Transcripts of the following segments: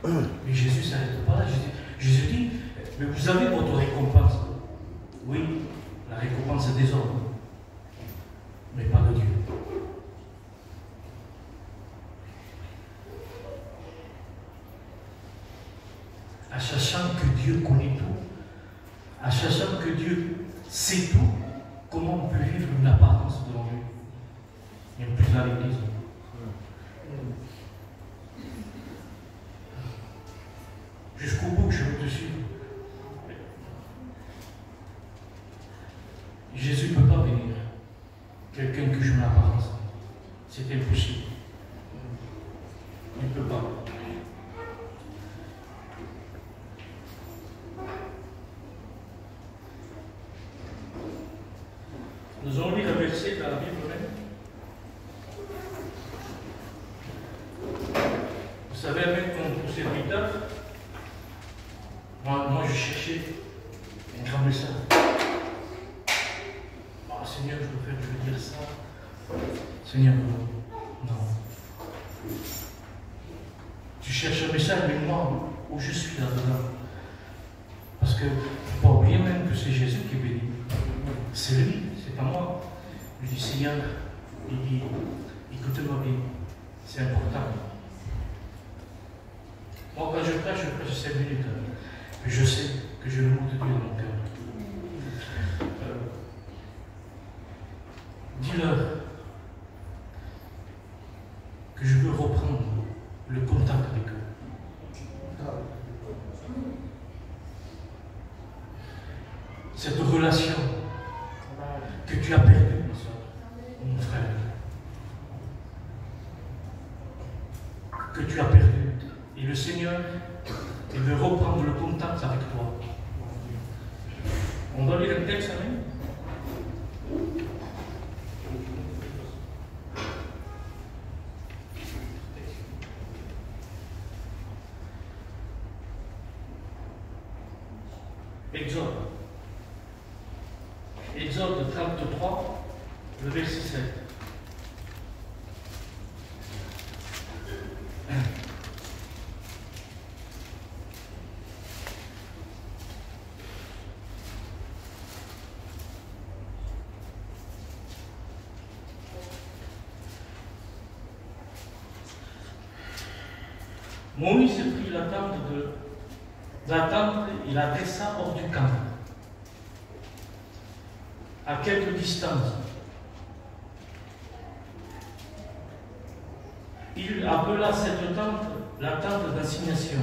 Mais Jésus ne s'arrête pas là. Jésus dit, mais vous avez votre récompense. Oui, la récompense des hommes, mais pas de Dieu. À sachant que Dieu connaît tout, à sachant que Dieu sait tout, comment on peut vivre une apparence devant lui? Il n'y a plus dans l'église. Jusqu'au bout, je veux te suivre. Jésus ne peut pas venir. Quelqu'un que je m'apparence. C'est impossible. Il ne peut pas. Nous allons lire un verset dans la Bible même. Vous savez, avec mon serviteur, moi je cherchais un grand message. Oh Seigneur, je veux dire ça. Seigneur, non. Tu cherches un message, mais moi, où je suis là-dedans. Parce que, il ne faut pas oublier même que c'est Jésus qui bénit. C'est lui, c'est pas moi. Je dis, Seigneur, il dit, écoutez-moi bien, c'est important. Moi, quand je prêche 5 minutes. Mais je sais que j'ai le mot de Dieu dans mon cœur. Dis-leur que je veux reprendre le contact avec eux. Cette relation que tu as perdue, ma soeur, mon frère, que tu as perdue. Et le Seigneur, il veut reprendre le contact avec toi. On doit lire le texte, amen. Exode 33, le verset 7. Moïse prit la tente et la dressa hors du camp, à quelque distance. Il appela cette tente la tente d'assignation.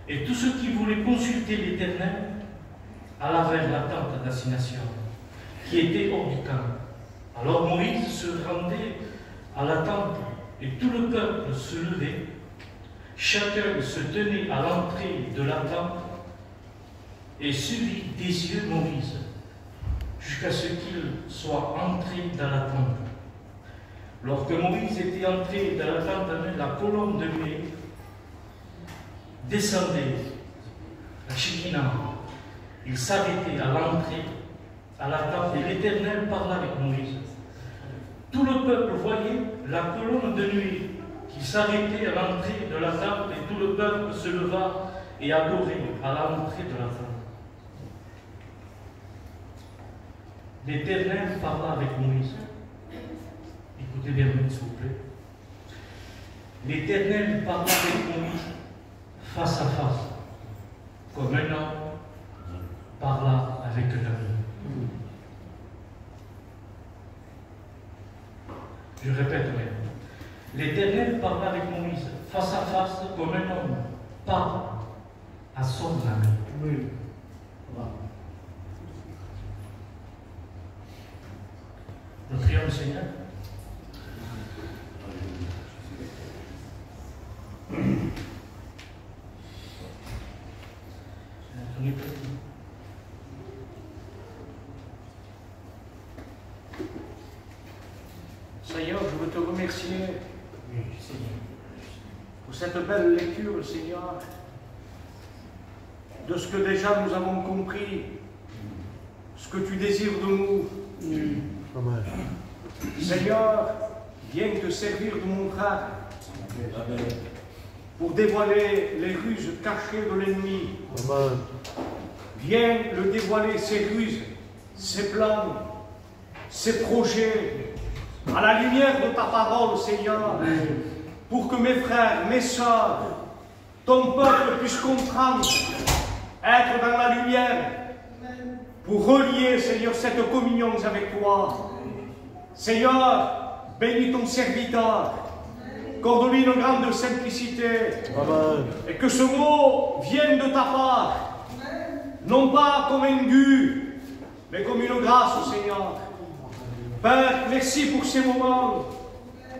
Et tous ceux qui voulaient consulter l'Éternel alla vers la tente d'assignation, qui était hors du camp. Alors Moïse se rendait à la tente, et tout le peuple se levait. Chacun se tenait à l'entrée de la tente et suivit des yeux Moïse jusqu'à ce qu'il soit entré dans la tente. Lorsque Moïse était entré dans la tente, la colonne de nuée descendait, la Shekinah. Il s'arrêtait à l'entrée à la tente et l'Éternel parla avec Moïse. Tout le peuple voyait la colonne de nuée qui s'arrêtait à l'entrée de la tente et tout le peuple se leva et adorait à l'entrée de la tente. L'Éternel parla avec Moïse. Écoutez bien, s'il vous plaît. L'Éternel parla avec Moïse face à face, comme un homme parla avec un ami. Je répète même. L'Éternel parla avec Moïse face à face, comme un homme parle à son ami. Oui. Voilà. Nous prions le Seigneur. Seigneur, je veux te remercier pour cette belle lecture, Seigneur, de ce que déjà nous avons compris, ce que tu désires de nous. Seigneur, viens te servir de mon frère. pour dévoiler les ruses cachées de l'ennemi. Amen. Viens le dévoiler, ses ruses, ses plans, ses projets, à la lumière de ta parole, Seigneur, pour que mes frères, mes sœurs, ton peuple puisse comprendre, être dans la lumière, pour relier, Seigneur, cette communion avec toi. Seigneur, bénis ton serviteur, accorde-lui une grande simplicité, Amen. et que ce mot vienne de ta part, non pas comme un dû, mais comme une grâce, Seigneur. Père, merci pour ces moments.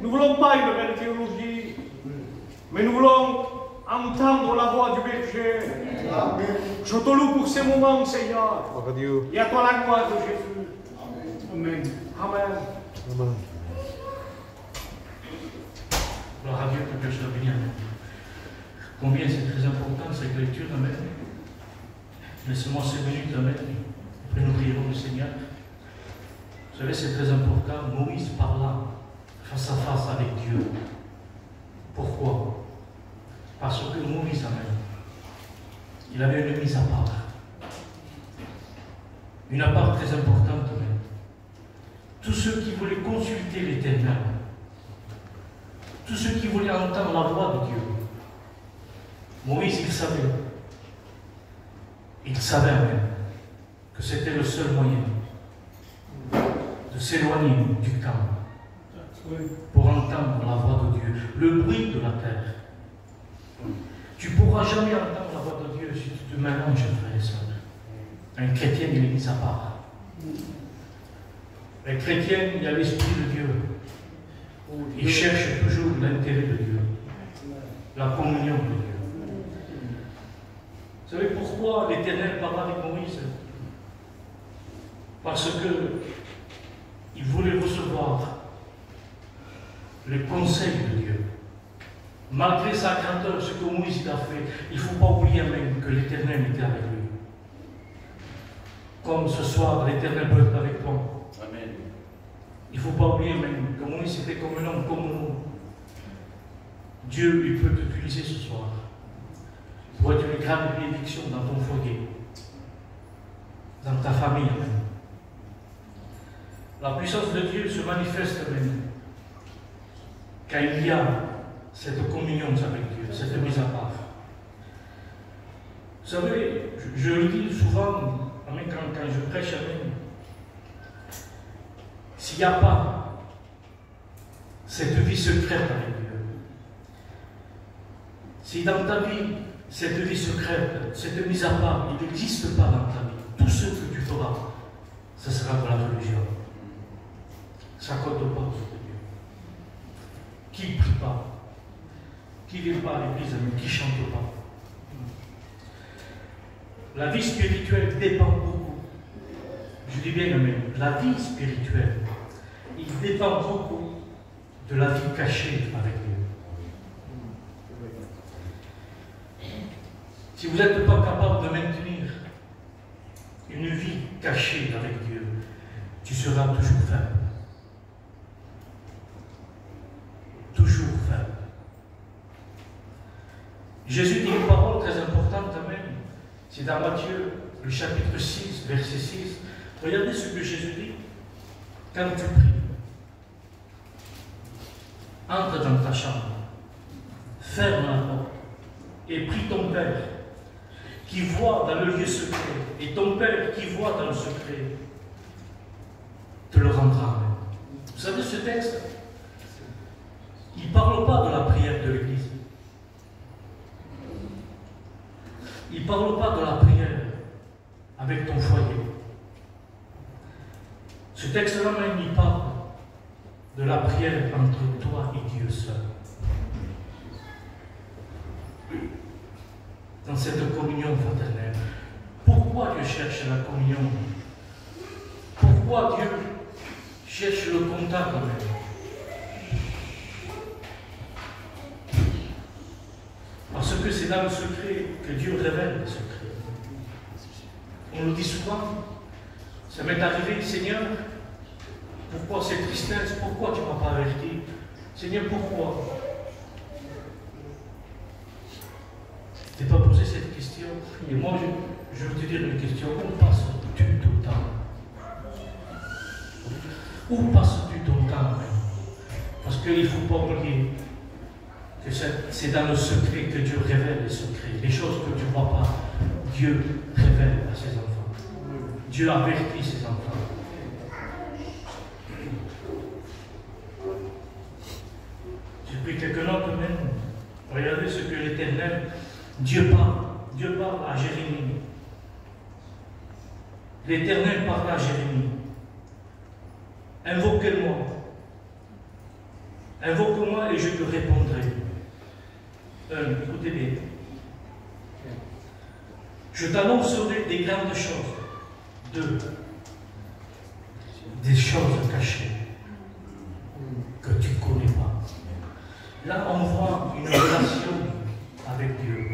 Nous ne voulons pas une belle théologie, mais nous voulons entendre la voix du berger. Je te loue pour ces moments, Seigneur. Gloire à Dieu. Et à toi la gloire de Jésus. Amen. Amen. Amen. Gloire à Dieu, que Dieu soit béni. Combien c'est très important cette lecture, amen. Laissez-moi 5 minutes, amen. Après nous prierons le Seigneur. Vous savez, c'est très important. Moïse parla face à face avec Dieu. Pourquoi? Parce que Moïse, amen, il avait une mise à part. Une part très importante, amen. Tous ceux qui voulaient consulter l'Éternel, tous ceux qui voulaient entendre la voix de Dieu, Moïse, il savait même que c'était le seul moyen de s'éloigner du camp pour entendre la voix de Dieu, le bruit de la terre. Tu ne pourras jamais entendre la voix de Dieu si tu te mélanges, frère et sœur. Un chrétien, il est mis à part. Un chrétien, il a l'Esprit de Dieu. Il cherche toujours l'intérêt de Dieu, la communion de Dieu. Vous savez pourquoi l'Éternel parla avec Moïse? Parce que il voulait recevoir les conseils de Dieu. Malgré sa grandeur, ce que Moïse a fait, il ne faut pas oublier même que l'Éternel était avec lui. Comme ce soir, l'Éternel peut être avec toi. Amen. Il ne faut pas oublier même que Moïse était comme un homme, comme nous. Dieu, il peut t'utiliser ce soir pour être une grande bénédiction dans ton foyer, dans ta famille même. La puissance de Dieu se manifeste même quand il y a cette communion avec Dieu, cette mise à part. Vous savez, je le dis souvent, quand je prêche, s'il n'y a pas cette vie secrète avec Dieu, si dans ta vie, cette vie secrète, cette mise à part, il n'existe pas dans ta vie, tout ce que tu feras, ce sera de la religion. Ça ne compte pas auprès de Dieu. Qui ne prie pas, qui ne vient pas à l'église, mais qui ne chante pas. La vie spirituelle dépend beaucoup. Je dis bien même, la vie spirituelle, il dépend beaucoup de la vie cachée avec Dieu. Si vous n'êtes pas capable de maintenir une vie cachée avec Dieu, tu seras toujours faible. Toujours faible. Jésus dit une parole très importante, amen. C'est dans Matthieu, le chapitre 6, verset 6. Regardez ce que Jésus dit. Quand tu pries, entre dans ta chambre, ferme la porte et prie ton Père qui voit dans le lieu secret, et ton Père qui voit dans le secret te le rendra. Vous savez, ce texte, il ne parle pas de la prière de l'Église. Il ne parle pas de la prière avec ton foyer. Ce texte-là même, il parle de la prière entre toi et Dieu seul. Dans cette communion fraternelle. Pourquoi Dieu cherche la communion? Pourquoi Dieu cherche le contact même? Parce que c'est dans le secret que Dieu révèle le secret. On le dit souvent, ça m'est arrivé, Seigneur, pourquoi cette tristesse? Pourquoi tu ne m'as pas averti? Seigneur, pourquoi? t'es pas posé cette question. Et moi, je veux te dire une question. Où passes-tu ton temps? Où passes-tu ton temps? Parce qu'il ne faut pas oublier que c'est dans le secret que Dieu révèle les secrets. Les choses que tu ne vois pas, Dieu révèle à ses enfants. Dieu avertit ses enfants. J'ai pris quelques notes même. Regardez ce que l'Éternel, Dieu parle à Jérémie. L'Éternel parle à Jérémie. Invoquez-moi. Invoque-moi et je te répondrai. Écoutez bien. Je t'annoncerai des grandes choses. 2. Des choses cachées que tu ne connais pas. Là, on voit une relation avec Dieu.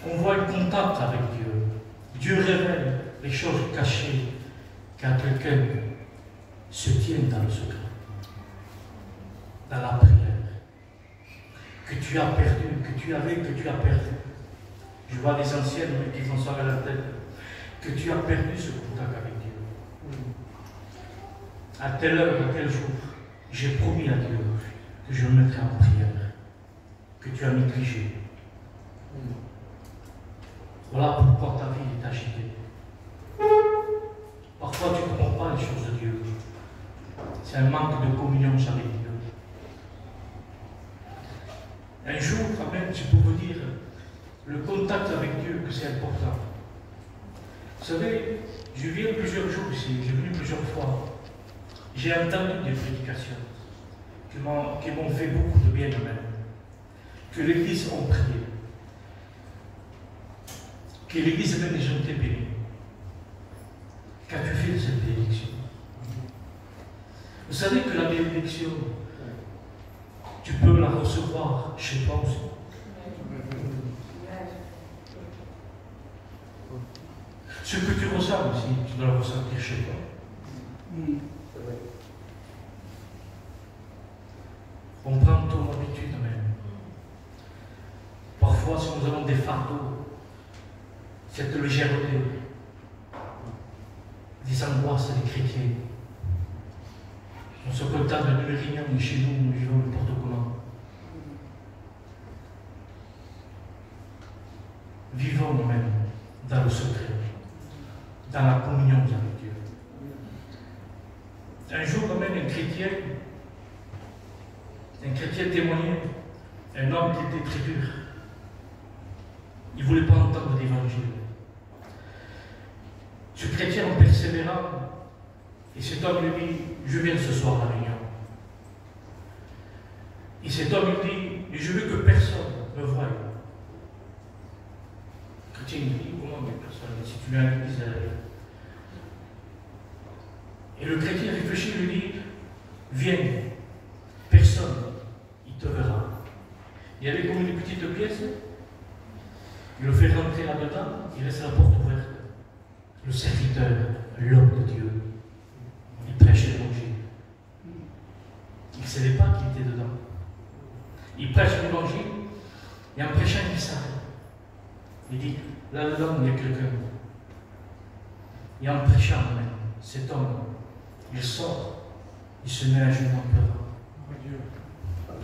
On voit un contact avec Dieu. Dieu révèle les choses cachées quand quelqu'un se tient dans le secret, dans la prière, que tu as perdu, que tu avais, que tu as perdu. Je vois des anciennes qui font ça à la tête, que tu as perdu ce contact avec Dieu. À telle heure, à tel jour, j'ai promis à Dieu que je me mettrai en prière, que tu as négligé. Voilà pourquoi ta vie est agitée. Parfois, tu ne comprends pas les choses de Dieu. C'est un manque de communion avec Dieu. Un jour, quand même, je peux vous dire, le contact avec Dieu, que c'est important. Vous savez, je viens plusieurs jours ici, j'ai venu plusieurs fois. J'ai entendu des prédications qui m'ont fait beaucoup de bien même. Que l'Église a prié. Que l'Église même les gens t'aient béni. Qu'as-tu fait de cette bénédiction? Vous savez que la bénédiction, tu peux la recevoir chez toi aussi. Ce que tu ressens aussi, tu dois le ressentir chez toi. On prend ton habitude même. Parfois, si nous avons des fardeaux, cette légèreté, des angoisses des chrétiens, on se contente de rien, mais chez nous, nous vivons n'importe comment. Vivons nous-mêmes dans le secret, dans la communion avec Dieu. Un jour, quand même, un chrétien témoignait, un homme qui était très dur. Il ne voulait pas entendre l'évangile. Ce chrétien, en persévérant, et cet homme lui dit, je viens ce soir à la réunion. Et cet homme lui dit, je veux que personne me voie. Le chrétien lui dit, comment personne, si tu viens à l'église, et le chrétien réfléchit, lui dit, viens, personne, il te verra. Il y avait comme une petite pièce, il le fait rentrer là-dedans, il laisse la porte ouverte. Le serviteur, l'homme de Dieu, il prêche l'évangile. Il ne savait pas qu'il était dedans. Il prêche l'évangile, et en prêchant, il s'arrête. Il dit, là-dedans, il y a quelqu'un. Et en prêchant, même, cet homme, il sort, il se met à genoux en pleurant.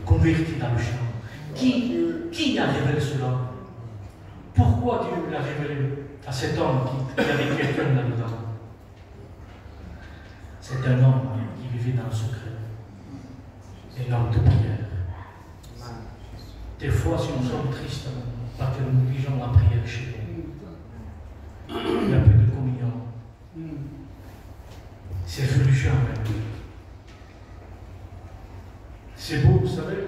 Converti dans le chant. Qui a révélé cela? Pourquoi Dieu l'a révélé à cet homme qui avait quelqu'un là-dedans? C'est un homme qui vivait dans le secret. Un homme de prière. Des fois, si nous sommes tristes, parce que nous négligeons la prière chez nous, il y a peu de communion. C'est religieux même. C'est beau, vous savez.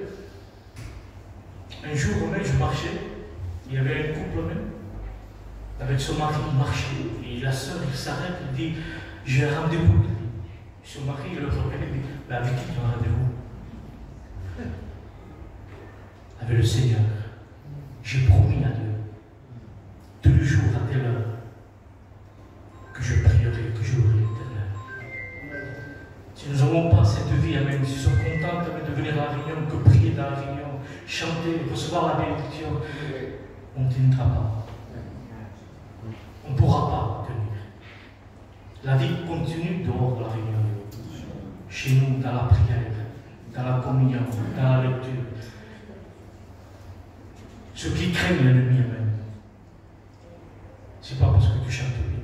Un jour, même, je marchais, il y avait un couple même, avec son mari, il marchait, et la sœur, il s'arrête, il dit, j'ai un rendez-vous avec lui. Son mari, il le reconnaît, il dit, mais avec qui tu as un rendez-vous? Avec le Seigneur. J'ai promis à Dieu, tous les jours à telle heure, que je prierai, que je louerai l'Éternel. Si nous n'avons pas cette vie, amen, si nous sommes contents de venir à la réunion, que prier dans la réunion, chanter, recevoir la bénédiction, on ne tiendra pas. On ne pourra pas tenir. La vie continue dehors de la réunion. Chez nous, dans la prière, dans la communion, dans la lecture. Ceux qui craignent l'ennemi même, ce n'est pas parce que tu chantes bien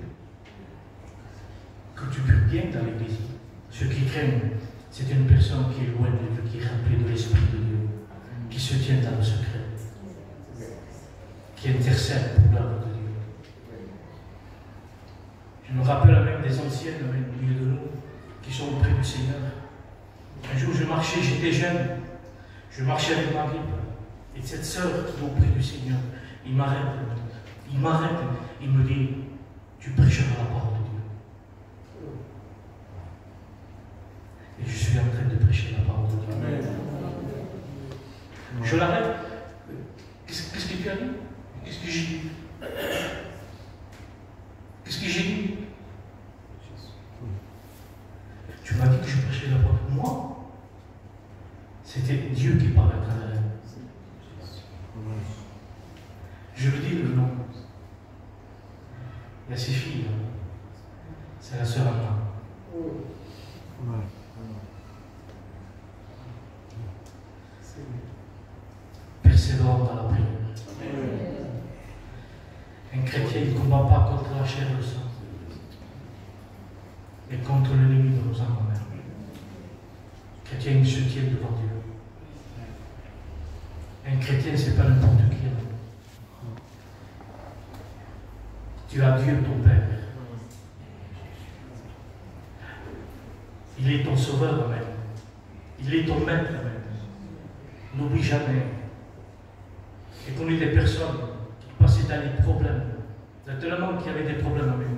que tu peux bien dans l'église. Ceux qui craignent, c'est une personne qui est loin de Dieu, qui est remplie de l'Esprit de Dieu, qui se tient dans le secret, qui intercède pour l'œuvre de Dieu. Je me rappelle même des anciennes au milieu de nous qui sont auprès du Seigneur. Un jour, je marchais, j'étais jeune, je marchais avec ma Bible, et cette sœur qui est auprès du Seigneur, il m'arrête, il me dit, tu prêcheras la parole de Dieu. Et je suis en train de prêcher la parole de Dieu. Amen. Je l'arrête. Qu'est-ce que tu as dit? Qu'est-ce que j'ai dit? Qu'est-ce que j'ai dit? Tu m'as dit que je prêchais la parole. Moi, c'était Dieu qui parlait à travers elle. Je le dis le nom. Il y a ses filles. C'est la sœur Anna. Persévère dans la prière. Un chrétien ne combat pas contre la chair et le sang, mais contre l'ennemi de nos âmes. Un chrétien, il se tient devant Dieu. Un chrétien, c'est pas n'importe qui. Tu as Dieu, ton Père. Il est ton sauveur, Amen. Il est ton maître, Amen. N'oublie jamais. J'ai connu des personnes qui passaient dans les problèmes. Il y a tellement qui avaient des problèmes, Amen.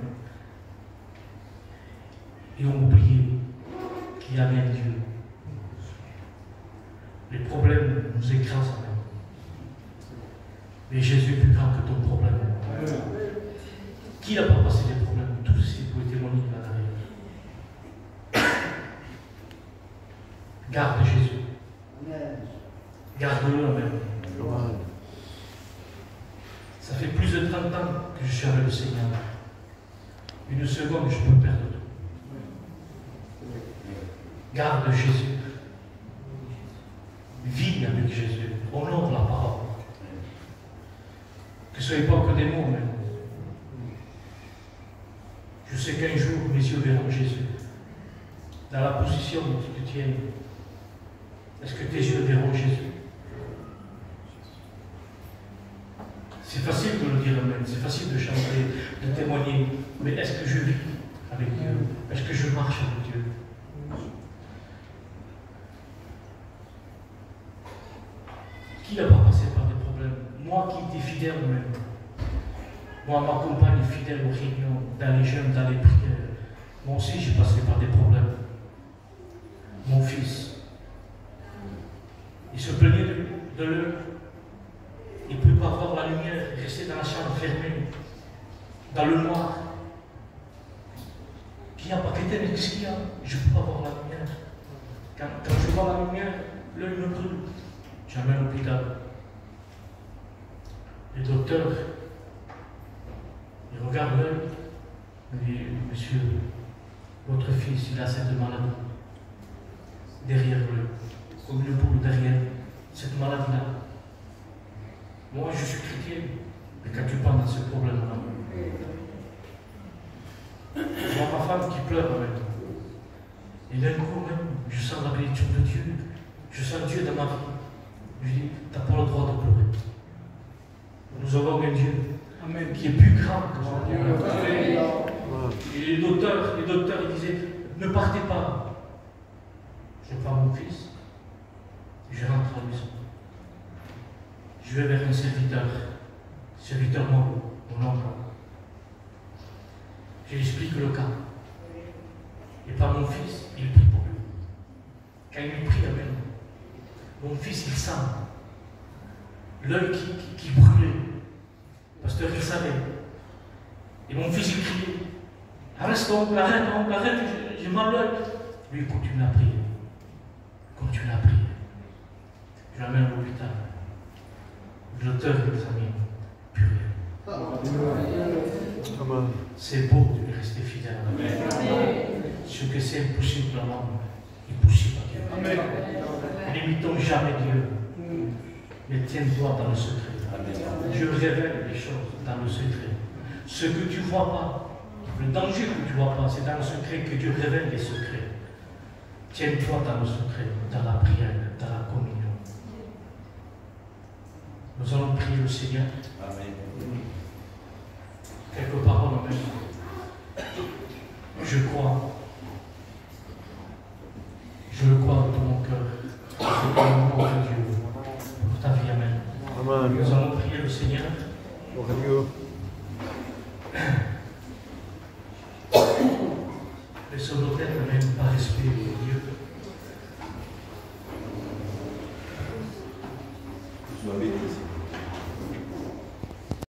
Et ont oublié qu'il y avait un Dieu. Les problèmes nous écrasent, Amen. Mais Jésus est plus grand que ton problème. Amen. Qui n'a pas passé des problèmes? Tous ici pour témoigner là derrière. Garde Jésus. Garde-le, Amen. Ça fait plus de 30 ans que je suis avec le Seigneur. Une seconde, je peux perdre tout. Garde Jésus. Vis avec Jésus. Honore la parole. Que ce ne soit pas que des mots, même. Je sais qu'un jour, mes yeux verront Jésus. Dans la position où tu te tiens, est-ce que tes yeux verront Jésus? C'est facile de le dire, Amen. C'est facile de chanter, de témoigner. Mais est-ce que je vis avec Dieu? Est-ce que je marche avec Dieu? Qui n'a pas passé par des problèmes? Moi qui étais fidèle même. Moi, ma compagne est fidèle aux réunions, dans les jeûnes, dans les prières. Moi aussi, j'ai passé par des problèmes. Mon fils, il se plaignait de l'heure. Il ne peut pas voir la lumière, rester dans la chambre fermée, dans le noir. Qui n'a pas quitté, mais qu'est-ce qu'il y a? Je ne peux pas voir la lumière. Quand je vois la lumière, l'œil me brûle. J'amène à l'hôpital. Les docteurs, ils regardent l'œil, ils me disent, monsieur, votre fils, il a cette maladie. Derrière l'œil, comme une boule derrière, cette maladie-là. Moi, je suis chrétien, mais quand tu parles de ce problème-là, je vois ma femme qui pleure avec moi. Et d'un coup, même, je sens la bénédiction de Dieu. Je sens Dieu dans ma vie. Je dis, tu n'as pas le droit de pleurer. Nous avons un Dieu, Amen, qui est plus grand que Dieu. Et les docteurs, ils disaient, ne partez pas. Je prends mon fils, je rentre à la maison. Je vais vers un serviteur mon oncle. Je lui explique le cas. Et par mon fils, il prie pour lui. Quand il prie, Amen, mon fils, il sent l'œil qui brûlait. Le pasteur, il savait. Et mon fils, il criait. Arrête, oncle, arrête, j'ai mal l'œil. Lui, il continue à prier. Je l'amène à l'hôpital. l'auteur et l'examen, purée. C'est beau de rester fidèle. Ce que c'est impossible dans l'homme, il est possible à Dieu. N'imitons jamais Dieu, mais tiens-toi dans le secret. Dieu révèle les choses dans le secret. Ce que tu ne vois pas, le danger que tu ne vois pas, c'est dans le secret que Dieu révèle les secrets. Tiens-toi dans le secret, dans la prière, dans la communion. Nous allons prier le Seigneur. Amen. Quelques paroles en même. Je crois. Je le crois de tout mon cœur. C'est l'amour de Dieu pour ta vie. Amen. Amen. Nous allons prier le Seigneur. Laissons nos têtes même par respect de Dieu. Sois béni.